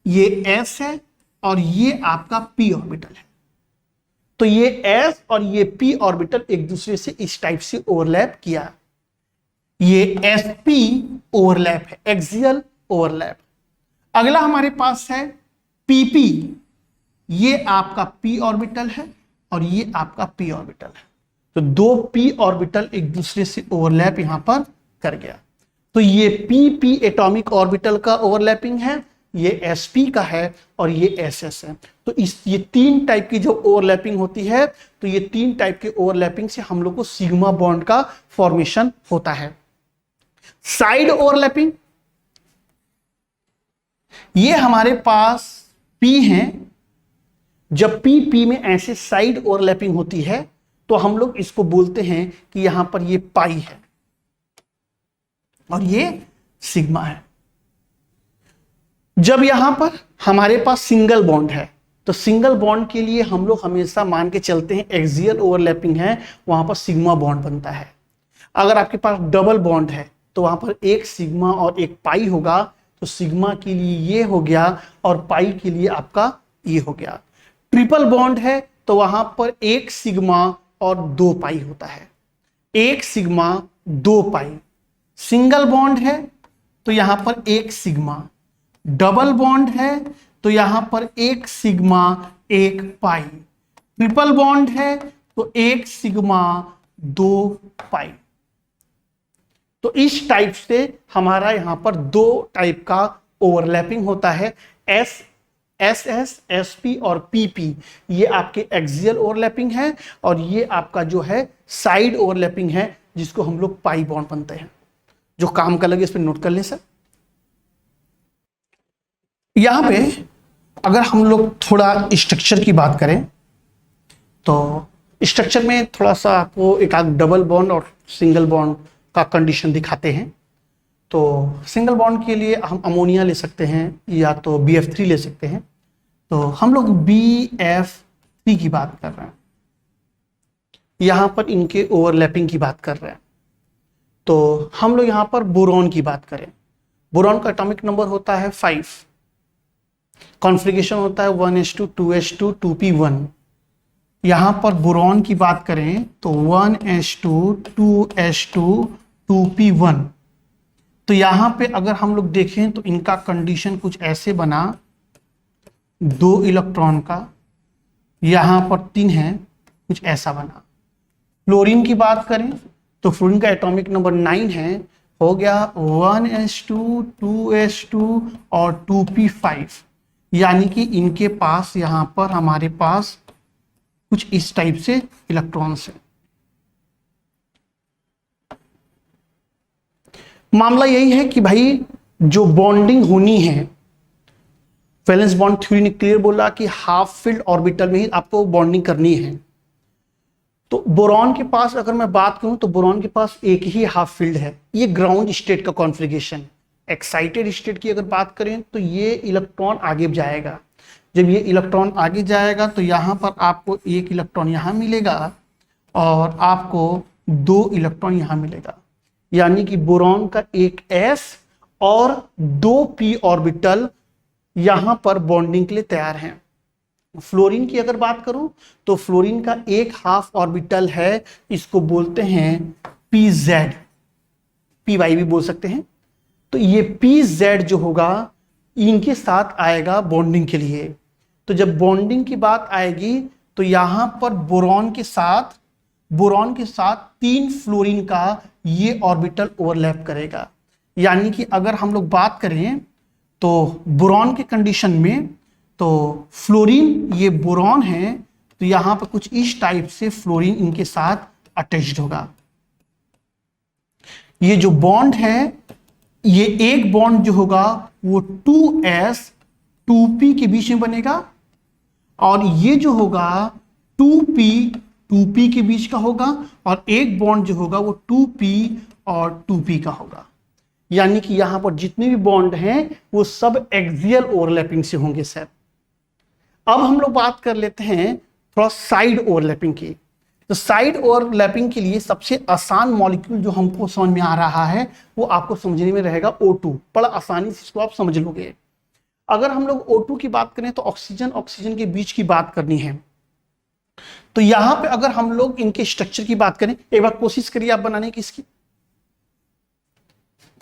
ये s है और ये आपका p ऑर्बिटल है। तो ये s और ये p ऑर्बिटल एक दूसरे से इस टाइप से ओवरलैप किया, ये sp ओवरलैप है, एक्सियल ओवरलैप। अगला हमारे पास है pp, ये आपका p ऑर्बिटल है और ये आपका p ऑर्बिटल है। तो दो p ऑर्बिटल एक दूसरे से ओवरलैप यहां पर कर गया। तो ये pp एटॉमिक ऑर्बिटल का ओवरलैपिंग है, ये sp का है और ये ss है। तो ये तीन टाइप की जो ओवरलैपिंग होती है, तो ये तीन टाइप के ओवरलैपिंग से हम लोग को सिग्मा बॉन्ड का फॉर्मेशन होता है। साइड ओवरलैपिंग, ये हमारे पास P है। जब P में ऐसे साइड ओवरलैपिंग होती है तो हम लोग इसको बोलते हैं कि यहां पर ये पाई है और ये सिग्मा है। जब यहां पर हमारे पास सिंगल बॉन्ड है तो सिंगल बॉन्ड के लिए हम लोग हमेशा मान के चलते हैं एक्सियल ओवरलैपिंग है, वहां पर सिग्मा बॉन्ड बनता है। अगर आपके पास डबल बॉन्ड है तो वहां पर एक सिग्मा और एक पाई होगा, तो सिग्मा के लिए ये हो गया और पाई के लिए आपका ये हो गया। ट्रिपल बॉन्ड है तो वहां पर एक सिग्मा और दो पाई होता है, एक सिग्मा दो पाई। सिंगल बॉन्ड है तो यहां पर एक सिग्मा, डबल बॉन्ड है तो यहां पर एक सिग्मा एक पाई, ट्रिपल बॉन्ड है तो एक सिग्मा दो पाई। तो इस टाइप से हमारा यहां पर दो टाइप का ओवरलैपिंग होता है, SS, SP और PP। ये आपके एक्सियल ओवरलैपिंग है और ये आपका जो है साइड ओवरलैपिंग है, जिसको हम लोग पाई बॉन्ड बनते हैं। जो काम का लगे इस पर नोट कर लें सर। यहां पे अगर हम लोग थोड़ा स्ट्रक्चर की बात करें तो स्ट्रक्चर में थोड़ा सा आपको एक आध डबल बॉन्ड और सिंगल बॉन्ड का कंडीशन दिखाते हैं। तो सिंगल बॉन्ड के लिए हम अमोनिया ले सकते हैं या तो BF3 ले सकते हैं। तो हम लोग BF3 की बात कर रहे हैं, यहां पर इनके ओवरलैपिंग की बात कर रहे हैं। तो हम लोग यहां पर बोरॉन की बात करें, बोरॉन का एटॉमिक नंबर होता है 5, कॉन्फ़िगरेशन होता है 1s2 2s2 2p1। यहां पर बोरॉन की बात करें तो 1s2 2s2 2p1। तो यहां पे अगर हम लोग देखें तो इनका कंडीशन कुछ ऐसे बना, 2 इलेक्ट्रॉन का, यहां पर 3 है, कुछ ऐसा बना। फ्लोरीन की बात करें तो फ्लोरीन का एटॉमिक नंबर 9 है, हो गया 1s2 2s2 और 2p5। यानी कि इनके पास यहां पर हमारे पास कुछ इस टाइप से इलेक्ट्रॉन्स है। मामला यही है कि भाई जो बॉन्डिंग होनी है वैलेंस बॉन्ड थ्योरी ने क्लियर बोला कि हाफ फिल्ड ऑर्बिटल में ही आपको बॉन्डिंग करनी है। तो बोरॉन के पास अगर मैं बात करूं तो बोरॉन के पास एक ही हाफ फील्ड है। ये ग्राउंड स्टेट का कॉन्फ़िगरेशन। एक्साइटेड स्टेट की अगर बात करें तो ये इलेक्ट्रॉन आगे जाएगा। जब ये इलेक्ट्रॉन आगे जाएगा तो यहाँ पर आपको एक इलेक्ट्रॉन यहाँ मिलेगा और आपको 2 इलेक्ट्रॉन यहाँ मिलेगा, यानी कि बोरॉन का एक s और 2 p ऑर्बिटल यहां पर बॉन्डिंग के लिए तैयार हैं। फ्लोरीन की अगर बात करूं तो फ्लोरीन का एक हाफ ऑर्बिटल है, इसको बोलते हैं pz, py भी बोल सकते हैं। तो ये pz जो होगा इनके साथ आएगा बॉन्डिंग के लिए। तो जब बॉन्डिंग की बात आएगी तो यहां पर बोरॉन के साथ 3 फ्लोरीन का ये ऑर्बिटल ओवरलैप करेगा। यानी कि अगर हम लोग बात करें तो बोरॉन के कंडीशन में तो फ्लोरीन ये बोरॉन है, तो यहां पर कुछ इस टाइप से फ्लोरीन इनके साथ अटैच्ड होगा। ये जो बॉन्ड है, ये एक बॉन्ड जो होगा वो 2s 2p के बीच में बनेगा और ये जो होगा 2p के बीच का होगा और एक बॉन्ड जो होगा वो 2p और 2p का होगा। यानी कि यहां पर जितने भी बॉन्ड हैं वो सब एक्सियल ओवरलैपिंग से होंगे सर। अब हम लोग बात कर लेते हैं थोड़ा साइड ओवरलैपिंग की। तो साइड ओवरलैपिंग के लिए सबसे आसान मॉलिक्यूल जो हमको समझ में आ रहा है वो आपको समझने में रहेगा O2। बड़ा आसानी से इसको आप समझ लोगे। अगर हम लोग O2 की बात करें तो ऑक्सीजन के बीच की बात करनी है। तो यहां पे अगर हम लोग इनके स्ट्रक्चर की बात करें, एक बार कोशिश करिए आप बनाने की, इसकी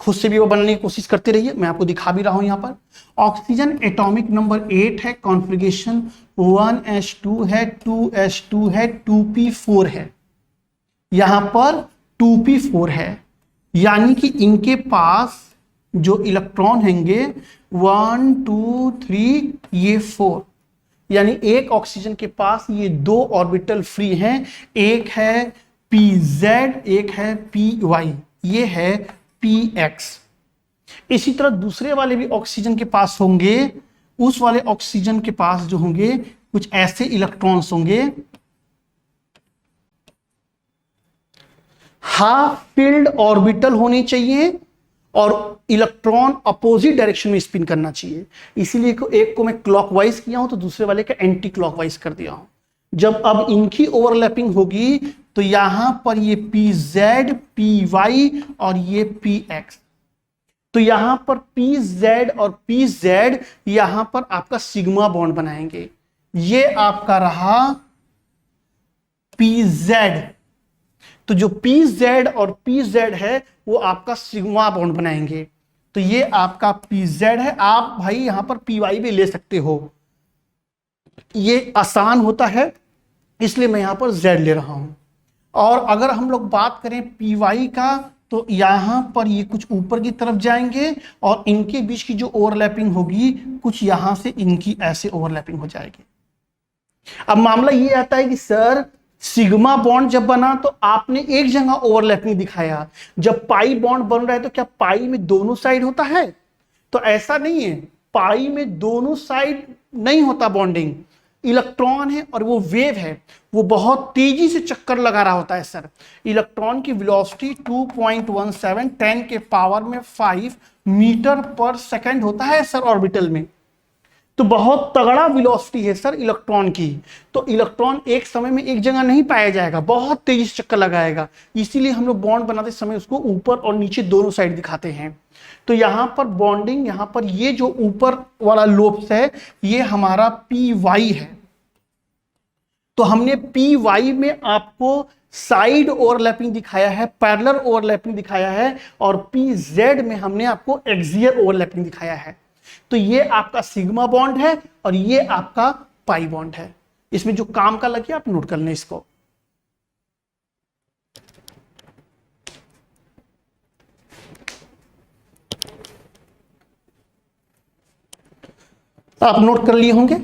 खुद से भी वो बनाने की कोशिश करते रहिए, मैं आपको दिखा भी रहा हूं। यहां पर ऑक्सीजन एटॉमिक नंबर 8 है, कॉन्फ़िगरेशन 1s2 है, 2s2 है, 2p4 है, यहां पर 2p4 है। यानी कि इनके पास जो इलेक्ट्रॉन होंगे 1 2 3 ये 4, यानी एक ऑक्सीजन के पास ये 2 ऑर्बिटल फ्री हैं, एक है pz, एक है py, ये है px। इसी तरह दूसरे वाले भी ऑक्सीजन के पास होंगे, उस वाले ऑक्सीजन के पास जो होंगे कुछ ऐसे इलेक्ट्रॉन्स होंगे। हाफ फील्ड ऑर्बिटल होने चाहिए और इलेक्ट्रॉन अपोजिट डायरेक्शन में स्पिन करना चाहिए। इसीलिए एक को मैं क्लॉकवाइज किया हूं तो दूसरे वाले का एंटी क्लॉकवाइज कर दिया हूं। जब अब इनकी ओवरलैपिंग होगी तो यहां पर ये pz py और ये px, तो यहां पर pz और pz यहां पर आपका सिग्मा बॉन्ड बनाएंगे। ये आपका रहा pz, तो जो pz और pz है वो आपका सिग्मा बॉन्ड बनाएंगे। तो ये आपका pz है। आप भाई यहां पर py भी ले सकते हो, ये आसान होता है इसलिए मैं यहां पर z ले रहा हूं। और अगर हम लोग बात करें py का तो यहां पर ये कुछ ऊपर की तरफ जाएंगे और इनके बीच की जो ओवरलैपिंग होगी कुछ यहां से इनकी ऐसे ओवरलैपिंग हो जाएगी। अब मामला ये आता है कि सर सिग्मा बॉन्ड जब बना तो आपने एक जगह ओवरलैपिंग दिखाया, जब पाई बॉन्ड बन रहा है तो क्या पाई में दोनों साइड होता है? तो ऐसा नहीं है, पाई में दोनों साइड नहीं होता बॉन्डिंग। इलेक्ट्रॉन है और वो वेव है, वो बहुत तेजी से चक्कर लगा रहा होता है सर। इलेक्ट्रॉन की वेलोसिटी 2.17 10 के पावर में 5 मीटर पर सेकंड होता है सर ऑर्बिटल में। तो बहुत तगड़ा वेलोसिटी है सर इलेक्ट्रॉन की। तो इलेक्ट्रॉन एक समय में एक जगह नहीं पाया जाएगा, बहुत तेजी से चक्कर लगाएगा। इसीलिए हम लोग बॉन्ड बनाते समय उसको ऊपर और नीचे दोनों साइड दिखाते हैं। तो यहां पर बॉन्डिंग, यहां पर ये जो ऊपर वाला लोब्स है ये हमारा py है। तो हमने py में आपको साइड ओवरलैपिंग दिखाया है, पैरेलल ओवरलैपिंग दिखाया है, और pz में हमने आपको एक्सियल ओवरलैपिंग दिखाया है। तो ये आपका सिग्मा बॉन्ड है और ये आपका पाई बॉन्ड है। इसमें जो काम का लगे आप नोट कर लें इसको। आप नोट कर लिए होंगे।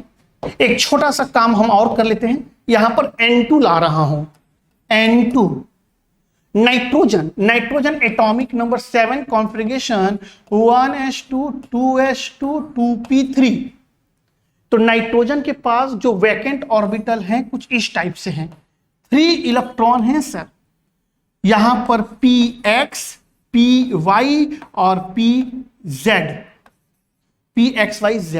एक छोटा सा काम हम और कर लेते हैं, यहां पर N2 ला रहा हूं। N2 nitrogen atomic number 7 configuration 1s2 2s2 2p3। तो नाइट्रोजन के पास जो वैकेंट ऑर्बिटल हैं कुछ इस टाइप से हैं, 3 इलेक्ट्रॉन हैं सर, यहां पर px, py और pz, pxyz।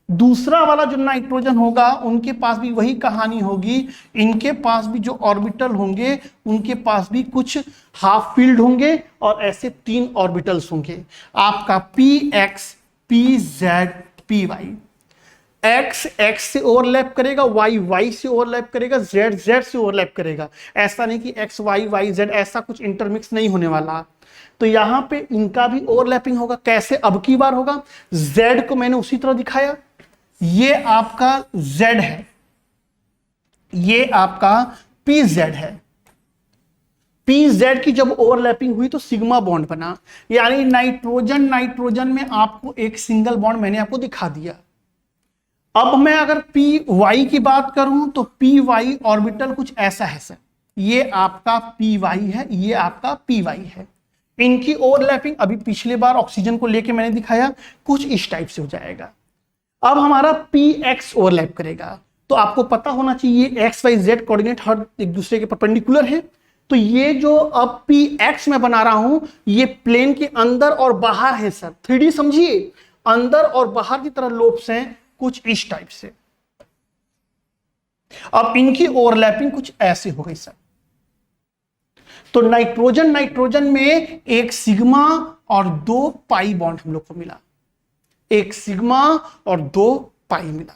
दूसरा वाला जो नाइट्रोजन होगा उनके पास भी वही कहानी होगी, इनके पास भी जो ऑर्बिटल होंगे उनके पास भी कुछ हाफ फील्ड होंगे और ऐसे 3 ऑर्बिटल्स होंगे। आपका px, pz, py, x x से ओवरलैप करेगा, y y से ओवरलैप करेगा, z z से ओवरलैप करेगा। ऐसा नहीं कि x y y z ऐसा कुछ इंटरमिक्स नहीं होने वाला। तो यहां पे इनका भी ओवरलैपिंग होगा। कैसे? अब की बार होगा, z को मैंने उसी तरह दिखाया, ये आपका z है, ये आपका pz है। pz की जब ओवरलैपिंग हुई तो सिग्मा बॉन्ड बना, यानी नाइट्रोजन नाइट्रोजन में आपको एक सिंगल बॉन्ड मैंने आपको दिखा दिया। अब मैं अगर py की बात करूं तो py ऑर्बिटल कुछ ऐसा है सर, ये आपका py है, ये आपका py है। इनकी ओवरलैपिंग अभी पिछले बार ऑक्सीजन को लेके मैंने दिखाया, कुछ इस टाइप से हो जाएगा। अब हमारा px ओवरलैप करेगा, तो आपको पता होना चाहिए x y z कोऑर्डिनेट हर एक दूसरे के परपेंडिकुलर है। तो ये जो अब px मैं बना रहा हूं ये प्लेन के अंदर और बाहर है सर, 3D समझिए, अंदर और बाहर की तरह लोब्स हैं कुछ इस टाइप से। अब इनकी ओवरलैपिंग कुछ ऐसे हो गई सर। तो नाइट्रोजन नाइट्रोजन में एक सिग्मा और 2 पाई बॉन्ड हम लोग को मिला, एक सिग्मा और 2 पाई मिला।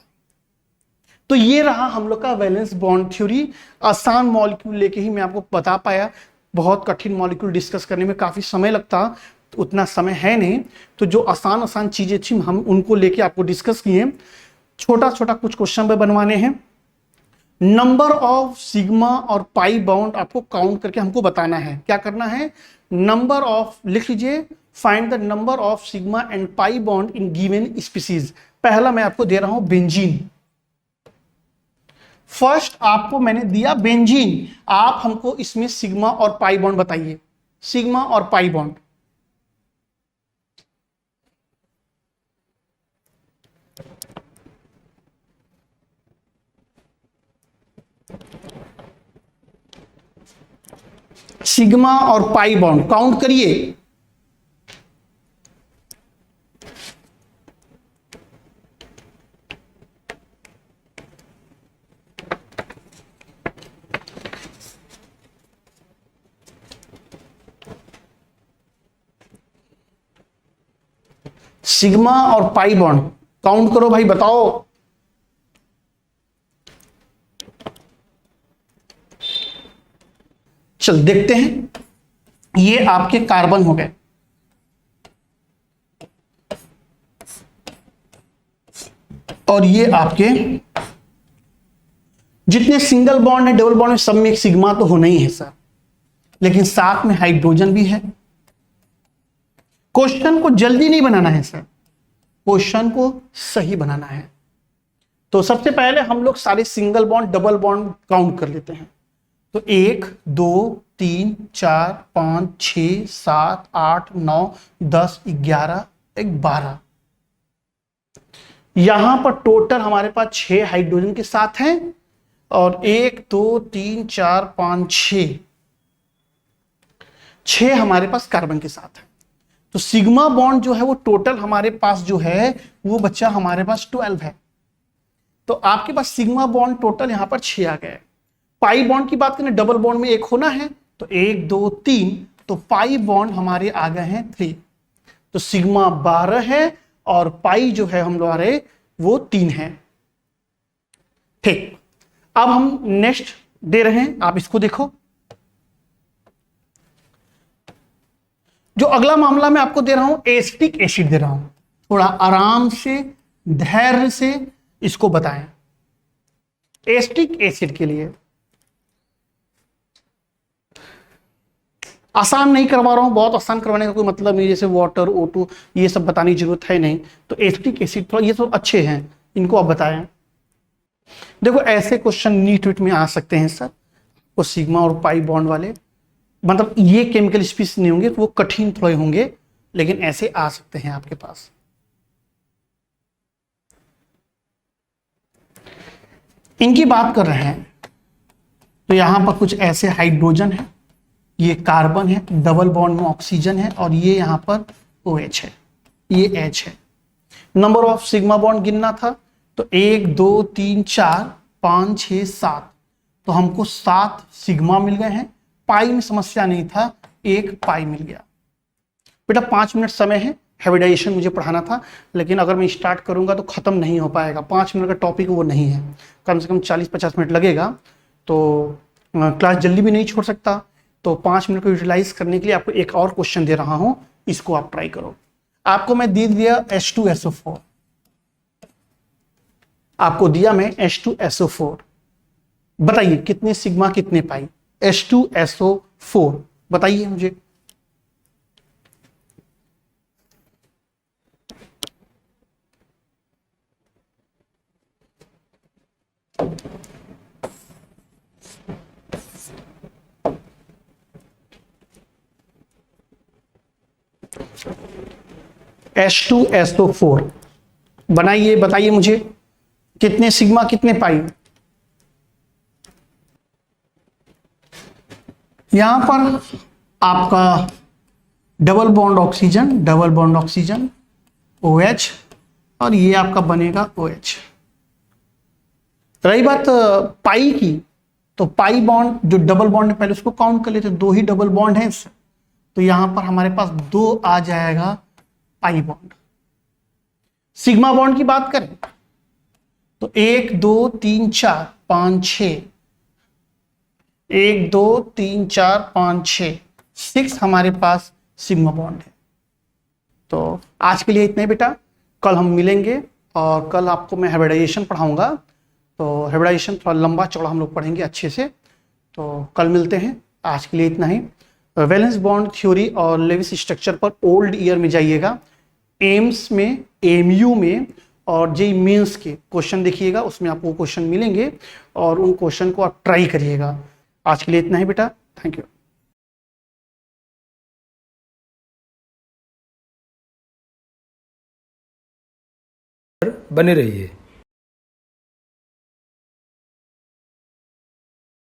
तो ये रहा हम लोग का वैलेंस बॉन्ड थ्योरी। आसान मॉलिक्यूल लेके ही मैं आपको बता पाया, बहुत कठिन मॉलिक्यूल डिस्कस करने में काफी समय लगता, उतना समय है नहीं। तो जो आसान आसान चीजें थी हम उनको लेके आपको डिस्कस किए। छोटा छोटा कुछ क्वेश्चन बनवाने हैं। नंबर ऑफ सिग्मा और पाई बाउंड आपको काउंट करके हमको बताना है। क्या करना है? नंबर ऑफ, लिख लीजिए, find the number of sigma and pi bond in given species. पहला मैं आपको दे रहा हूं बेंजीन। फर्स्ट आपको मैंने दिया बेंजीन, आप हमको इसमें सिग्मा और पाई बॉन्ड बताइए, सिग्मा और पाई बॉन्ड। सिग्मा और पाई बॉन्ड काउंट करिए। सिग्मा और पाई बॉन्ड काउंट करो भाई, बताओ। चल देखते हैं। ये आपके कार्बन हो गए, और ये आपके जितने सिंगल बॉन्ड है, डबल बॉन्ड है, सब में एक सिग्मा तो होना ही है सर, लेकिन साथ में हाइड्रोजन भी है। क्वेश्चन को जल्दी नहीं बनाना है सर, क्वेश्चन को सही बनाना है। तो सबसे पहले हम लोग सारे single bond double bond count कर लेते हैं। तो 1 2 3 4 5 6 7 8 9 10 11 12। यहां पर टोटल हमारे पास 6 हाइड्रोजन के साथ हैं, और 1 2 3 4 5 6 हमारे पास कार्बन के साथ है। तो सिग्मा बॉन्ड जो है वो टोटल हमारे पास जो है वो बच्चा हमारे पास 12 है। तो आपके पास सिग्मा बॉन्ड टोटल यहां पर 6 आ गए। पाई बॉन्ड की बात करें, डबल बॉन्ड में एक होना है, तो 1 2 3, तो पाई बॉन्ड हमारे आ गए हैं 3। तो सिग्मा 12 है और पाई जो है हम हमारे वो 3 है। ठीक, अब हम नेक्स्ट दे रहे हैं, आप इसको देखो। जो अगला मामला मैं आपको दे रहा हूं, एसिटिक एसिड दे रहा हूं। थोड़ा आराम से, धैर्य से इसको बताएं। एसिटिक एसिड के लिए आसान नहीं करवा रहा हूं, बहुत आसान करवाने का कोई मतलब नहीं, जैसे वाटर O2 ये सब बताने की जरूरत है नहीं। तो एसिटिक एसिड थोड़ा ये सब अच्छे हैं, इनको आप बताएं। देखो ऐसे क्वेश्चन नीट विट में आ सकते हैं सर, वो सिग्मा और पाई बॉन्ड वाले, मतलब ये केमिकल स्पीशीज नहीं होंगे, वो कठिन थोड़े होंगे, लेकिन ऐसे आ सकते हैं आपके पास। इनकी बात कर रहे हैं तो यहां पर कुछ ऐसे हाइड्रोजन है, ये कार्बन है, डबल बॉन्ड में ऑक्सीजन है, और ये यहां पर OH है, ये H है। नंबर ऑफ सिग्मा बॉन्ड गिनना था तो 1 2 3 4 5 6 7, तो हमको 7 सिग्मा मिल गए हैं। पाई में समस्या नहीं था, 1 पाई मिल गया। बेटा 5 मिनट समय है, हाइब्रिडाइजेशन मुझे पढ़ाना था, लेकिन अगर मैं स्टार्ट करूंगा तो खत्म नहीं हो पाएगा। 5 मिनट का टॉपिक वो नहीं है, कम से कम 40-50 मिनट लगेगा, तो क्लास जल्दी भी नहीं छोड़ सकता। तो 5 मिनट को यूटिलाइज करने के लिए आपको एक और क्वेश्चन दे रहा हूं, इसको आप ट्राई करो। आपको मैं दे दिया H2SO4, आपको दिया मैं H2SO4, बताइए कितने सिग्मा कितने पाई। H2SO4 बताइए मुझे। H2SO4 बनाइए, बताइए मुझे कितने सिग्मा कितने पाई। यहां पर आपका डबल बॉन्ड ऑक्सीजन OH, और ये आपका बनेगा OH। रही बात पाई की, तो पाई बॉन्ड जो डबल बॉन्ड है पहले उसको काउंट कर लेते, 2 ही डबल बॉन्ड है इससे, तो यहां पर हमारे पास 2 आ जाएगा पाई बॉन्ड। सिग्मा बॉन्ड की बात करें तो 1 2 3 4 5 6, 1 2 3 4 5 6, 6 हमारे पास सिग्मा बॉन्ड है। तो आज के लिए इतने बेटा, कल हम मिलेंगे और कल आपको मैं हाइब्रिडाइजेशन पढ़ाऊंगा। तो हाइब्रिडाइजेशन थोड़ा लंबा चौड़ा हम लोग पढ़ेंगे अच्छे से, तो कल मिलते हैं। आज के लिए इतना ही। वैलेंस बॉन्ड थ्योरी और लेविस स्ट्रक्चर पर ओल्ड ईयर में जाइएगा, एम्स में, AMU में और जेई मेंस के क्वेश्चन देखिएगा, उसमें आपको क्वेश्चन मिलेंगे और उन क्वेश्चन को आप ट्राई करिएगा। आज के लिए इतना ही बेटा, थैंक यू। बने रहिए।